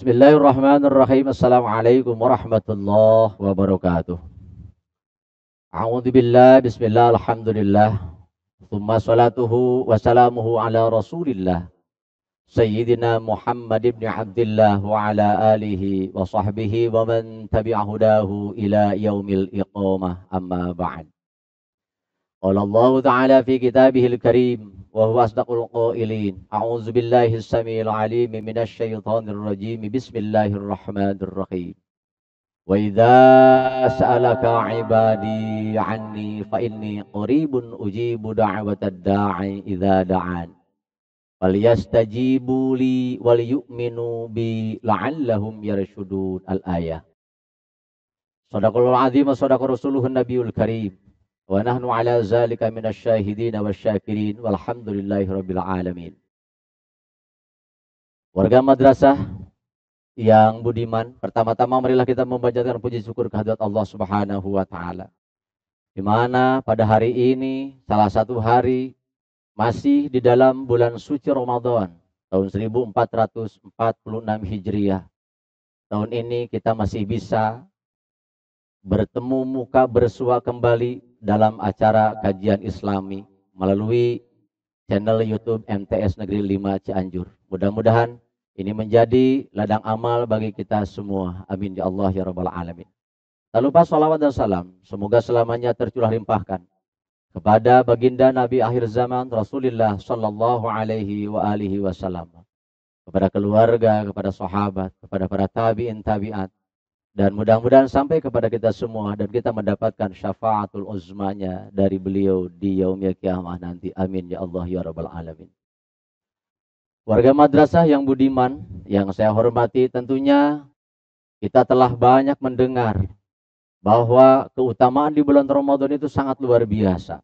Bismillahirrahmanirrahim. Assalamualaikum warahmatullahi wabarakatuh. A'udzubillah, bismillah, alhamdulillah. Tsumma salatuhu wa salamuhu ala rasulillah. Sayyidina Muhammad ibn Abdullah wa ala alihi wa sahbihi wa man tabi'ahudahu ila yaumil iqamah, amma ba'd. Qala Allah Ta'ala fi kitabihil karim wa huwa asdaqul qailin. A'udzu billahi as-samiil 'aliim minasy syaithaanir rajiim. Bismillahirrahmanirrahim. Wa idza sa'alaka 'ibadi 'anni fa inni qaribun ujibu da'watad da'i idza da'an. Falyastajibu li wal yu'minu bi la'allahum yarshudun. Al-ayah. Shadaqallahul 'azim wa shadaqa rasuluhun nabiyul karim. Wa nahnu ala zalika minasyahidin wasyakirin walhamdulillahi rabbil alamin. Warga madrasah yang budiman, pertama-tama marilah kita memanjatkan puji syukur kehadirat Allah Subhanahu wa taala. Di mana pada hari ini salah satu hari masih di dalam bulan suci Ramadan tahun 1446 Hijriah. Tahun ini kita masih bisa bertemu muka bersua kembali dalam acara kajian Islami melalui channel YouTube MTS Negeri 5 Cianjur. Mudah-mudahan ini menjadi ladang amal bagi kita semua. Amin ya Allah ya Rabbal Alamin. Tak lupa salawat dan salam, semoga selamanya tercurah limpahkan kepada baginda Nabi akhir zaman Rasulullah Sallallahu Alaihi Wasallam, kepada keluarga, kepada sahabat, kepada para tabi'in tabi'at. Dan mudah-mudahan sampai kepada kita semua dan kita mendapatkan syafaatul uzmanya dari beliau di yaumil kiamah nanti. Amin ya Allah ya Rabbal Alamin. Warga madrasah yang budiman, yang saya hormati, tentunya kita telah banyak mendengar bahwa keutamaan di bulan Ramadan itu sangat luar biasa.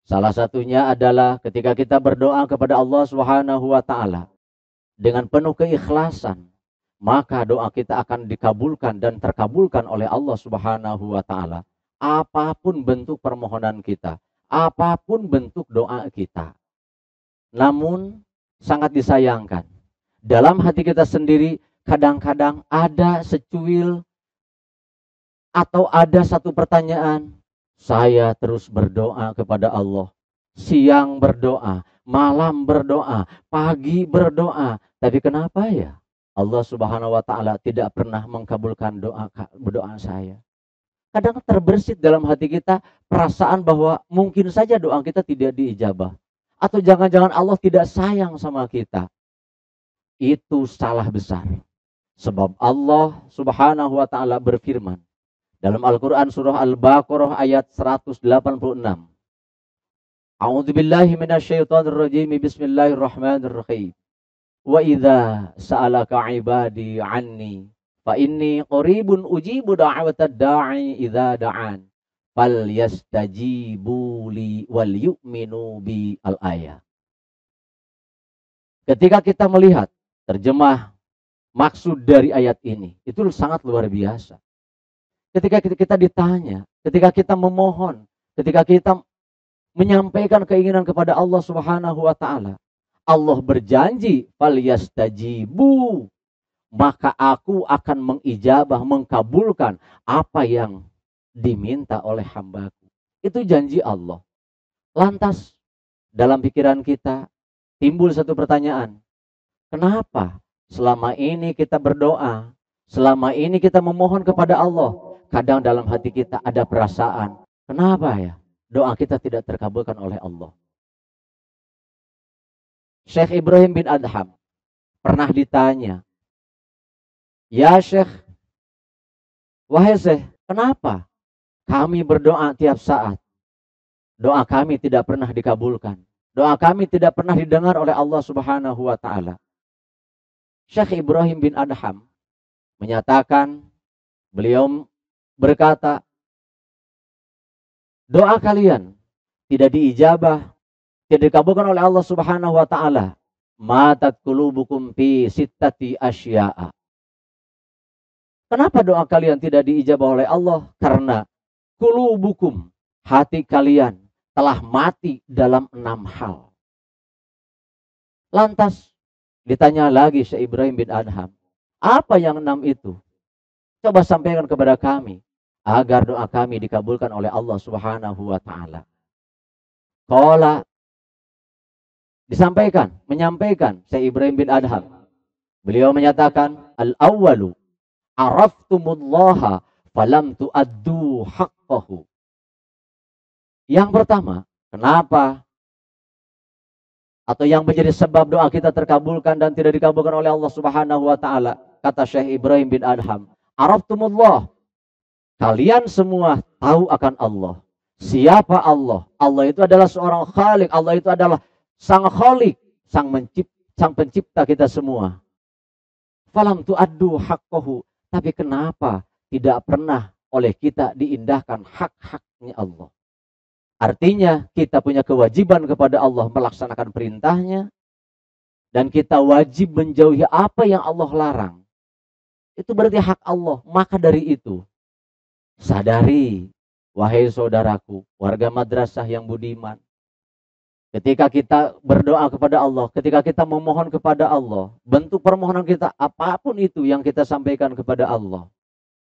Salah satunya adalah ketika kita berdoa kepada Allah Subhanahu wa taala dengan penuh keikhlasan, maka doa kita akan dikabulkan dan terkabulkan oleh Allah Subhanahu wa taala. Apapun bentuk permohonan kita, apapun bentuk doa kita. Namun sangat disayangkan, dalam hati kita sendiri kadang-kadang ada secuil atau ada satu pertanyaan. Saya terus berdoa kepada Allah, siang berdoa, malam berdoa, pagi berdoa, tapi kenapa ya Allah Subhanahu wa taala tidak pernah mengkabulkan doa saya? Kadang terbersit dalam hati kita perasaan bahwa mungkin saja doa kita tidak diijabah, atau jangan-jangan Allah tidak sayang sama kita. Itu salah besar. Sebab Allah Subhanahu wa taala berfirman dalam Al-Qur'an surah Al-Baqarah ayat 186. A'udzubillahi minasyaitonirrajim. Bismillahirrahmanirrahim. Wa idza sa'alaka 'ibadi 'anni fa inni qaribun ujibu da'watad da'i idza da'an falyastajibu li wal yu'minu bi. Al-ayah. Ketika kita melihat terjemah maksud dari ayat ini, itu sangat luar biasa. Ketika kita ditanya, ketika kita memohon, ketika kita menyampaikan keinginan kepada Allah Subhanahu wa taala, Allah berjanji, falyastajibu, maka aku akan mengijabah, mengkabulkan apa yang diminta oleh hambaku. Itu janji Allah. Lantas dalam pikiran kita timbul satu pertanyaan. Kenapa selama ini kita berdoa, selama ini kita memohon kepada Allah, kadang dalam hati kita ada perasaan, kenapa ya doa kita tidak terkabulkan oleh Allah? Syekh Ibrahim bin Adham pernah ditanya, ya Syekh, wahai Syekh, kenapa kami berdoa tiap saat, doa kami tidak pernah dikabulkan, doa kami tidak pernah didengar oleh Allah Subhanahu wa taala? Syekh Ibrahim bin Adham menyatakan, beliau berkata, doa kalian tidak diijabah, tidak dikabulkan oleh Allah Subhanahu wa taala. Matat qulubukum fi sittati asya'a. Kenapa doa kalian tidak diijabah oleh Allah? Karena qulubukum, hati kalian telah mati dalam 6 hal. Lantas ditanya lagi Syekh Ibrahim bin Adham, Apa yang 6 itu? Coba sampaikan kepada kami agar doa kami dikabulkan oleh Allah Subhanahu wa taala. Qala, menyampaikan Syekh Ibrahim bin Adham. Beliau menyatakan, al-awwalu araftumullaha falam tuaddu haqqahu. Yang pertama, kenapa atau yang menjadi sebab doa kita terkabulkan dan tidak dikabulkan oleh Allah Subhanahu wa taala? Kata Syekh Ibrahim bin Adham, araftumullah, kalian semua tahu akan Allah. Siapa Allah? Allah itu adalah seorang khalik, Allah itu adalah sang khalik, sang pencipta kita semua. Falam tuaddu haqqahu, tapi kenapa tidak pernah oleh kita diindahkan hak-haknya Allah? Artinya kita punya kewajiban kepada Allah melaksanakan perintahnya, dan kita wajib menjauhi apa yang Allah larang. Itu berarti hak Allah. Maka dari itu, sadari, wahai saudaraku, warga madrasah yang budiman, ketika kita berdoa kepada Allah, ketika kita memohon kepada Allah, bentuk permohonan kita apapun itu yang kita sampaikan kepada Allah,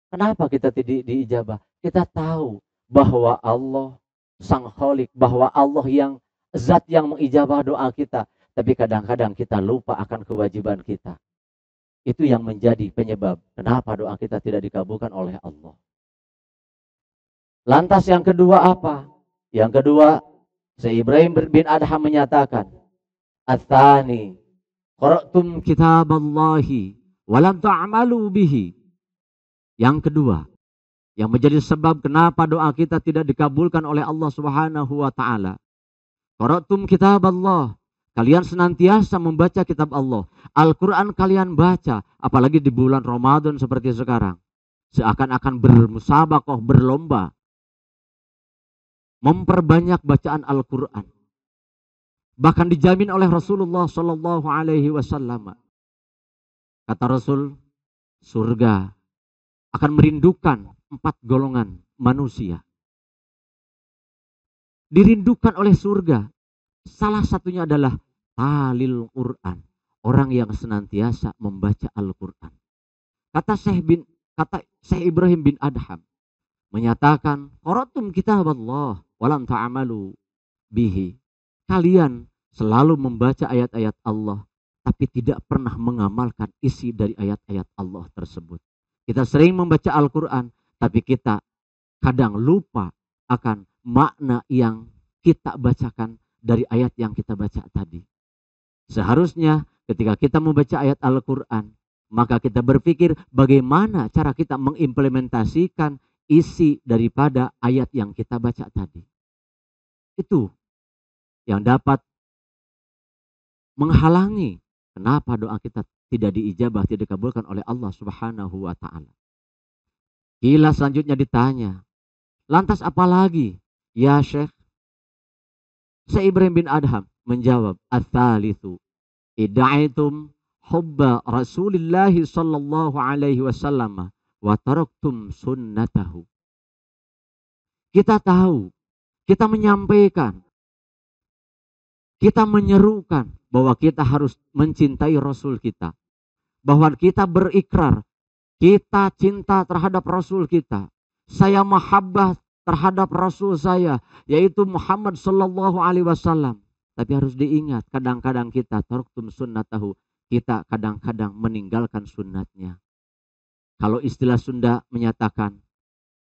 kenapa kita tidak diijabah? Kita tahu bahwa Allah sang khalik, bahwa Allah yang zat yang mengijabah doa kita. Tapi kadang-kadang kita lupa akan kewajiban kita. Itu yang menjadi penyebab kenapa doa kita tidak dikabulkan oleh Allah. Lantas yang kedua apa? Yang kedua, Syekh Ibrahim bin Adham menyatakan, Atsani, qara'tum kitaballahi walam ta'malu bihi. Yang kedua, yang menjadi sebab kenapa doa kita tidak dikabulkan oleh Allah Subhanahu wa taala. Qara'tum kitaballah, kalian senantiasa membaca kitab Allah. Al-Qur'an kalian baca, apalagi di bulan Ramadan seperti sekarang. Seakan-akan bermusabaqah, berlomba memperbanyak bacaan Al-Qur'an. Bahkan dijamin oleh Rasulullah sallallahu alaihi wasallam. Kata Rasul, surga akan merindukan 4 golongan manusia. Dirindukan oleh surga. Salah satunya adalah talil Quran. Orang yang senantiasa membaca Al-Quran. Kata Syekh Ibrahim bin Adham menyatakan, qara'tum kitaballah walam ta'amalu bihi. Kalian selalu membaca ayat-ayat Allah, tapi tidak pernah mengamalkan isi dari ayat-ayat Allah tersebut. Kita sering membaca Al-Quran, tapi kita kadang lupa akan makna yang kita bacakan dari ayat yang kita baca tadi. Seharusnya ketika kita membaca ayat Al-Quran, maka kita berpikir bagaimana cara kita mengimplementasikan isi daripada ayat yang kita baca tadi. Itu yang dapat menghalangi kenapa doa kita tidak diijabah, tidak dikabulkan oleh Allah Subhanahu wa taala. Gila selanjutnya ditanya, lantas apa lagi? Ya Syekh Ibrahim bin Adham menjawab, Ats-tsalitsu ida'aitum hubba Rasulillah sallallahu alaihi wasallam wa taraktum sunnatahu. Kita tahu, kita menyampaikan, kita menyerukan bahwa kita harus mencintai Rasul kita. Bahwa kita berikrar, kita cinta terhadap Rasul kita. Saya mahabbah terhadap Rasul saya, yaitu Muhammad sallallahu alaihi wasallam. Tapi harus diingat, kadang-kadang kita taraktum sunnatahu, kita kadang-kadang meninggalkan sunnatnya. Kalau istilah Sunda menyatakan,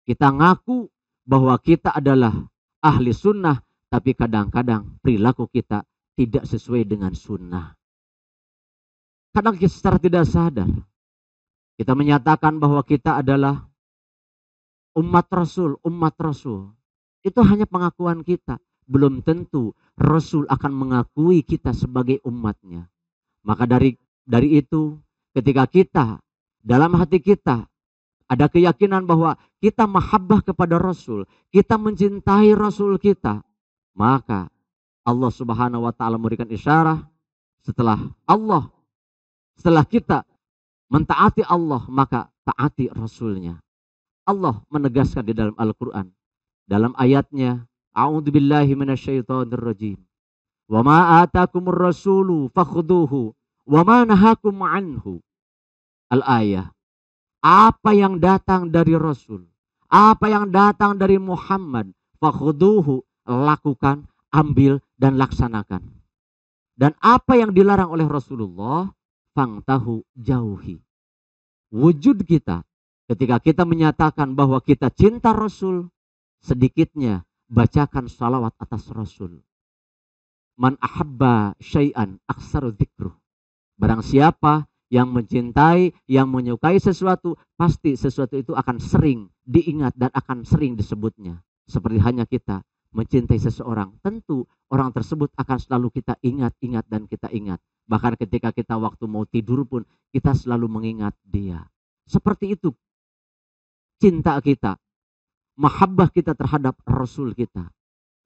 kita ngaku bahwa kita adalah ahli sunnah, tapi kadang-kadang perilaku kita tidak sesuai dengan sunnah. Kadang kita secara tidak sadar, kita menyatakan bahwa kita adalah umat Rasul. Itu hanya pengakuan kita. Belum tentu Rasul akan mengakui kita sebagai umatnya. Maka dari itu, ketika kita, dalam hati kita, ada keyakinan bahwa kita mahabbah kepada Rasul, kita mencintai Rasul kita, maka Allah Subhanahu wa taala memberikan isyarat, setelah kita mentaati Allah, maka taati Rasulnya. Allah menegaskan di dalam Al-Quran, dalam ayatnya, A'udzubillahi minasyaitonirrajim. Wa ma atakumur rasulu fakhuduhu wa ma nahakum anhu. al-ayah. Apa yang datang dari Rasul, apa yang datang dari Muhammad, fakhuduhu, lakukan, ambil dan laksanakan. Dan apa yang dilarang oleh Rasulullah, fangtahu, jauhi. Wujud kita ketika kita menyatakan bahwa kita cinta Rasul, sedikitnya bacakan salawat atas Rasul. Man ahabba syai'an aksaru dzikruh. Barang siapa yang mencintai, yang menyukai sesuatu, pasti sesuatu itu akan sering diingat dan akan sering disebutnya. Seperti hanya kita mencintai seseorang, tentu orang tersebut akan selalu kita ingat dan kita ingat. Bahkan ketika kita waktu mau tidur pun, kita selalu mengingat dia. Seperti itu cinta kita, mahabbah kita terhadap Rasul kita.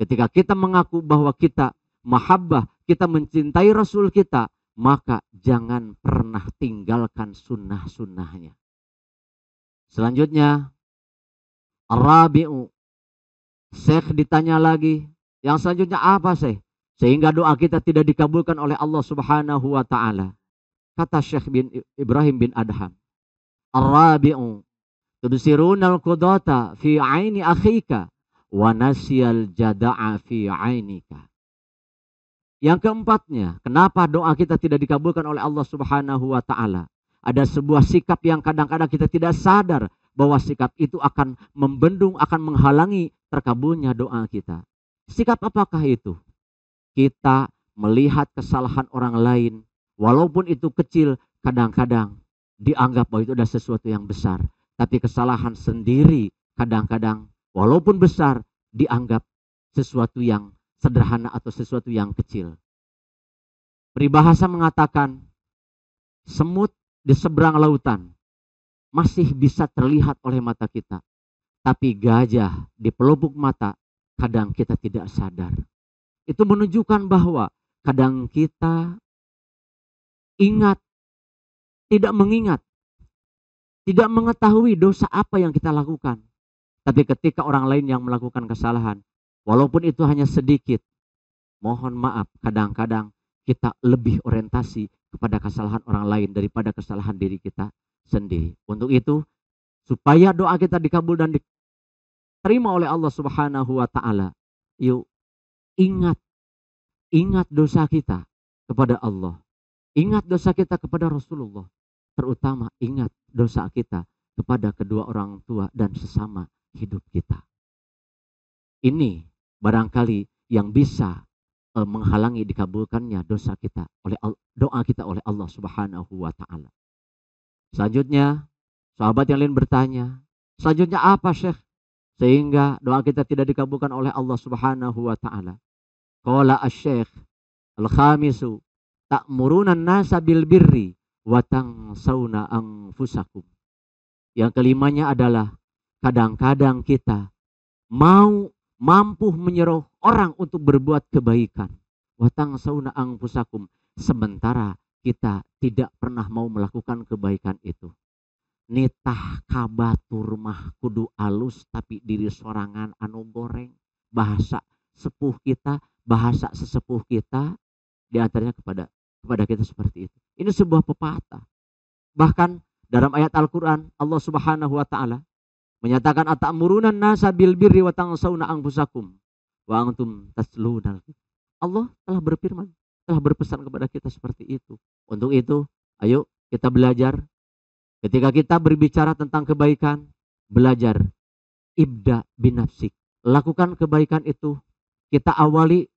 Ketika kita mengaku bahwa kita mahabbah, kita mencintai Rasul kita, maka jangan pernah tinggalkan sunnah-sunnahnya. Selanjutnya, Ar-Rabi'u. Syekh ditanya lagi, yang selanjutnya apa Syekh? Sehingga doa kita tidak dikabulkan oleh Allah Subhanahu wa ta'ala. Kata Syekh bin Ibrahim bin Adham, Ar-Rabi'u, tudusirunal qudata fi aini akhika wa nasyal jada'a fi ainika. Yang keempatnya, kenapa doa kita tidak dikabulkan oleh Allah Subhanahu wa ta'ala? Ada sebuah sikap yang kadang-kadang kita tidak sadar bahwa sikap itu akan membendung, akan menghalangi terkabulnya doa kita. Sikap apakah itu? Kita melihat kesalahan orang lain, walaupun itu kecil, kadang-kadang dianggap bahwa itu adalah sesuatu yang besar. Tapi kesalahan sendiri kadang-kadang walaupun besar dianggap sesuatu yang sederhana atau sesuatu yang kecil. Peribahasa mengatakan semut di seberang lautan masih bisa terlihat oleh mata kita, tapi gajah di pelupuk mata kadang kita tidak sadar. Itu menunjukkan bahwa kadang kita ingat, tidak mengingat, tidak mengetahui dosa apa yang kita lakukan. Tapi ketika orang lain yang melakukan kesalahan, walaupun itu hanya sedikit, mohon maaf, kadang-kadang kita lebih orientasi kepada kesalahan orang lain daripada kesalahan diri kita sendiri. Untuk itu, supaya doa kita dikabul dan diterima oleh Allah Subhanahu wa ta'ala, yuk ingat dosa kita kepada Allah. Ingat dosa kita kepada Rasulullah. Terutama ingat dosa kita kepada kedua orang tua dan sesama hidup kita. Ini barangkali yang bisa menghalangi dikabulkannya doa kita oleh Allah Subhanahu wa ta'ala. Selanjutnya, sahabat yang lain bertanya, selanjutnya apa Syekh sehingga doa kita tidak dikabulkan oleh Allah Subhanahu wa ta'ala? Qala asy-syekh al-khamisu ta'muruna an-nasa bil birri wa tansawna anfusakum. Yang kelimanya adalah kadang-kadang kita mampu menyuruh orang untuk berbuat kebaikan. Wa tansawna anfusakum, sementara kita tidak pernah mau melakukan kebaikan itu. Nitah kabatur mah kudu alus tapi diri sorangan anu goreng. Bahasa sepuh kita, bahasa sesepuh kita diantaranya kepada kita seperti itu. Ini sebuah pepatah. Bahkan dalam ayat Al-Quran Allah Subhanahu wa ta'ala menyatakan atamuruna nasa bil birri wa tansawna anfusakum wa antum taslunal. Allah telah berfirman, telah berpesan kepada kita seperti itu. Untuk itu, ayo kita belajar. Ketika kita berbicara tentang kebaikan, belajar ibda binafsik. Lakukan kebaikan itu, kita awali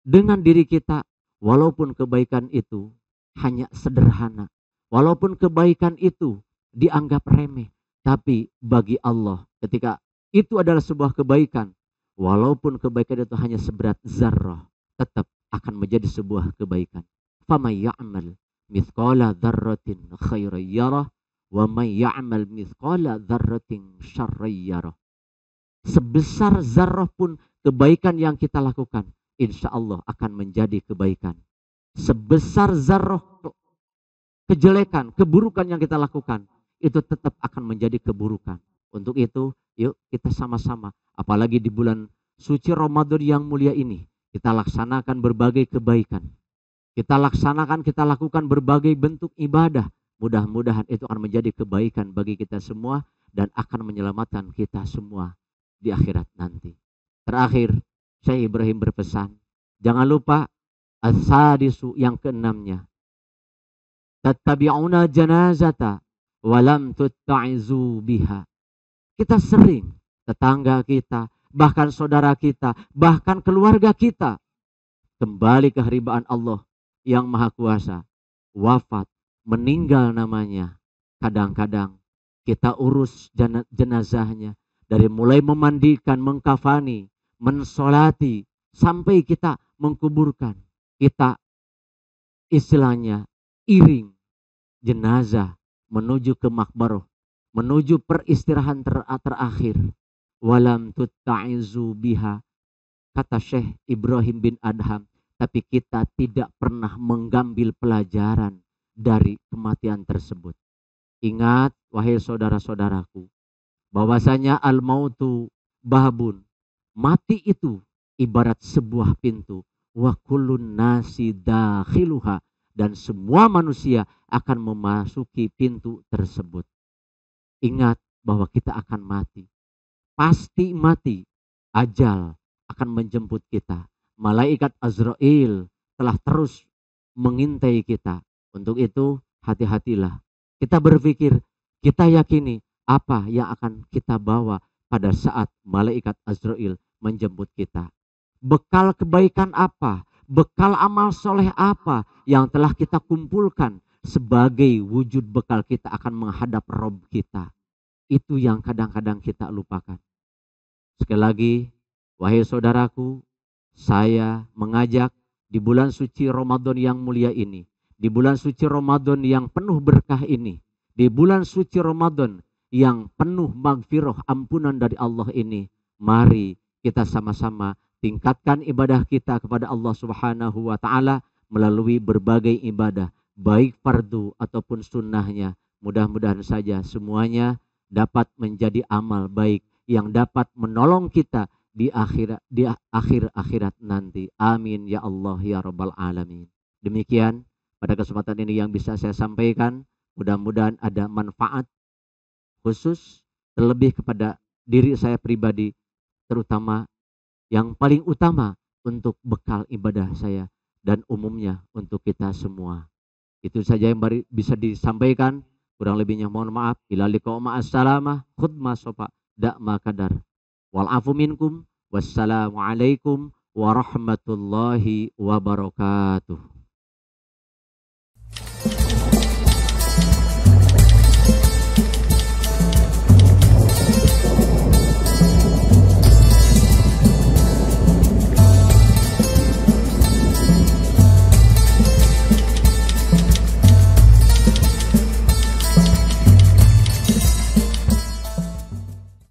dengan diri kita. Walaupun kebaikan itu hanya sederhana, walaupun kebaikan itu dianggap remeh, tapi bagi Allah ketika itu adalah sebuah kebaikan, walaupun kebaikan itu hanya seberat zarrah, tetap akan menjadi sebuah kebaikan. Famay ya'mal mithqala dzarratin khairan yarah wa may ya'mal mithqala dzarratin syarran yarah. Sebesar zarrah pun kebaikan yang kita lakukan, insya Allah akan menjadi kebaikan. Sebesar zarrah kejelekan, keburukan yang kita lakukan, itu tetap akan menjadi keburukan. Untuk itu, yuk kita sama-sama, apalagi di bulan suci Ramadan yang mulia ini, kita laksanakan berbagai kebaikan. Kita lakukan berbagai bentuk ibadah Mudah-mudahan itu akan menjadi kebaikan bagi kita semua dan akan menyelamatkan kita semua di akhirat nanti. Terakhir, Syekh Ibrahim berpesan, jangan lupa as-sadisu yang keenamnya. Tattabi'una janazata walam tutta'izu biha. Kita sering tetangga kita, bahkan saudara kita, bahkan keluarga kita kembali ke hadirat Allah yang Maha Kuasa, wafat, meninggal namanya. Kadang-kadang kita urus jenazahnya dari mulai memandikan, mengkafani, mensolati sampai kita mengkuburkan. Kita istilahnya iring jenazah menuju ke makbaroh, menuju peristirahan terakhir. Walam tutta'izu biha, kata Syekh Ibrahim bin Adham, tapi kita tidak pernah mengambil pelajaran dari kematian tersebut. Ingat, wahai saudara-saudaraku, bahwasanya al-mautu babun, mati itu ibarat sebuah pintu, wa kullun nasi dakhiluha, dan semua manusia akan memasuki pintu tersebut. Ingat bahwa kita akan mati, pasti mati, ajal akan menjemput kita. Malaikat Azrail telah terus mengintai kita. Untuk itu hati-hatilah. Kita berpikir, kita yakini apa yang akan kita bawa pada saat malaikat Azrail menjemput kita. Bekal kebaikan apa, bekal amal soleh apa yang telah kita kumpulkan sebagai wujud bekal kita akan menghadap Rob kita. Itu yang kadang-kadang kita lupakan. Sekali lagi, wahai saudaraku, saya mengajak di bulan suci Ramadan yang mulia ini, di bulan suci Ramadan yang penuh berkah ini, di bulan suci Ramadan yang penuh magfirah, ampunan dari Allah ini, mari kita sama-sama tingkatkan ibadah kita kepada Allah Subhanahu wa Ta'ala melalui berbagai ibadah, baik fardu ataupun sunnahnya. Mudah-mudahan saja semuanya dapat menjadi amal baik yang dapat menolong kita di akhir-akhirat nanti. Amin ya Allah ya Rabbal Alamin. Demikian pada kesempatan ini yang bisa saya sampaikan. Mudah-mudahan ada manfaat khusus terlebih kepada diri saya pribadi, terutama yang paling utama untuk bekal ibadah saya dan umumnya untuk kita semua. Itu saja yang bisa disampaikan. Kurang lebihnya mohon maaf. Ila liqa ma'assalamah khudma sofa da'ma kadar. Wal afu minkum. Wassalamualaikum warahmatullahi wabarakatuh.